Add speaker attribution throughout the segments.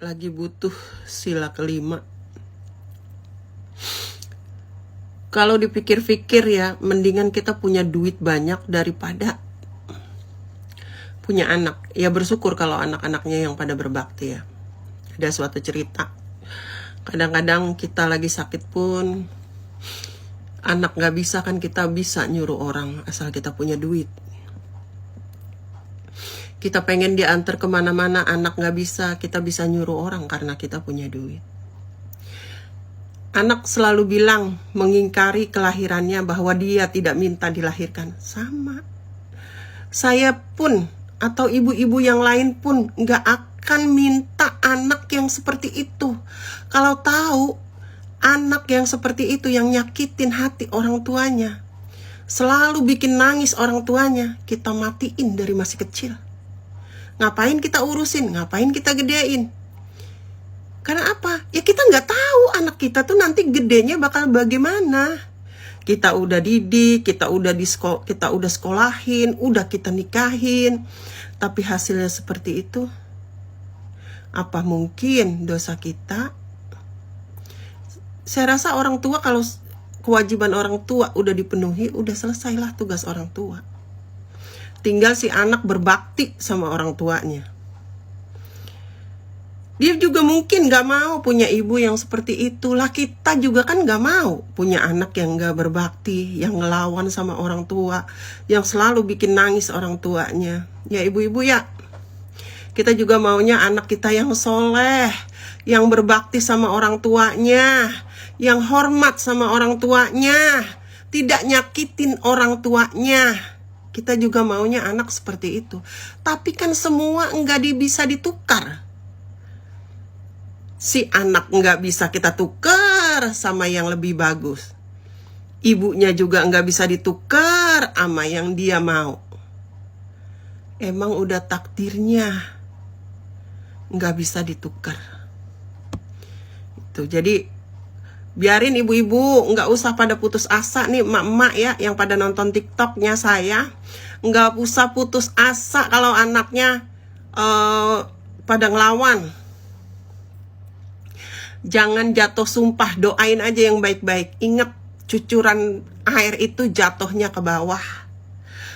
Speaker 1: lagi butuh sila kelima. Kalau dipikir-pikir ya, mendingan kita punya duit banyak daripada punya anak. Ya bersyukur kalau anak-anaknya yang pada berbakti ya. Ada suatu cerita, kadang-kadang kita lagi sakit pun, anak gak bisa kan, kita bisa nyuruh orang asal kita punya duit. Kita pengen diantar kemana-mana, anak gak bisa, kita bisa nyuruh orang karena kita punya duit. Anak selalu bilang, mengingkari kelahirannya bahwa dia tidak minta dilahirkan. Sama. Saya pun, atau ibu-ibu yang lain pun, gak akan minta anak yang seperti itu. Kalau tahu, anak yang seperti itu yang nyakitin hati orang tuanya, selalu bikin nangis orang tuanya, kita matiin dari masih kecil. Ngapain kita urusin, ngapain kita gedein? Karena apa? Ya kita nggak tahu anak kita tuh nanti gedenya bakal bagaimana. Kita udah didik, kita udah sekolahin, udah kita nikahin, tapi hasilnya seperti itu. Apa mungkin dosa kita? Saya rasa orang tua, kalau kewajiban orang tua udah dipenuhi, udah selesailah tugas orang tua. Tinggal si anak berbakti sama orang tuanya. Dia juga mungkin gak mau punya ibu yang seperti itu. Lah kita juga kan gak mau punya anak yang gak berbakti, yang ngelawan sama orang tua, yang selalu bikin nangis orang tuanya. Ya ibu-ibu ya, kita juga maunya anak kita yang soleh, yang berbakti sama orang tuanya, yang hormat sama orang tuanya, tidak nyakitin orang tuanya. Kita juga maunya anak seperti itu. Tapi kan semua nggak bisa ditukar. Si anak nggak bisa kita tukar sama yang lebih bagus. Ibunya juga nggak bisa ditukar sama yang dia mau. Emang udah takdirnya nggak bisa ditukar. Itu jadi biarin ibu-ibu nggak usah pada putus asa nih, emak-emak ya yang pada nonton TikToknya saya, nggak usah putus asa kalau anaknya pada ngelawan. Jangan jatuh sumpah, doain aja yang baik-baik. Ingat, cucuran air itu jatuhnya ke bawah.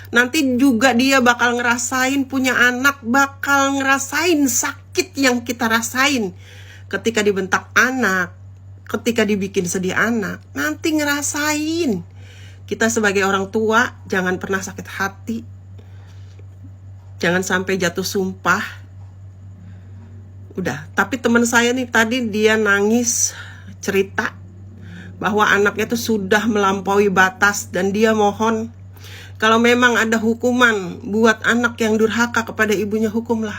Speaker 1: Nanti juga dia bakal ngerasain, punya anak bakal ngerasain sakit yang kita rasain ketika dibentak anak, ketika dibikin sedih anak. Nanti ngerasain. Kita sebagai orang tua jangan pernah sakit hati, jangan sampai jatuh sumpah. Udah, tapi teman saya nih tadi dia nangis cerita bahwa anaknya tuh sudah melampaui batas dan dia mohon kalau memang ada hukuman buat anak yang durhaka kepada ibunya, hukumlah.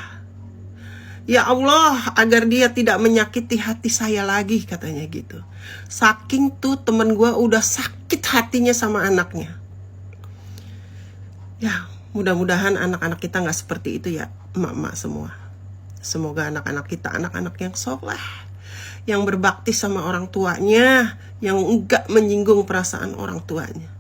Speaker 1: Ya Allah, agar dia tidak menyakiti hati saya lagi, katanya gitu. Saking tuh temen gue udah sakit hatinya sama anaknya. Ya, mudah-mudahan anak-anak kita gak seperti itu ya, emak-emak semua. Semoga anak-anak kita anak-anak yang soleh, yang berbakti sama orang tuanya, yang enggak menyinggung perasaan orang tuanya.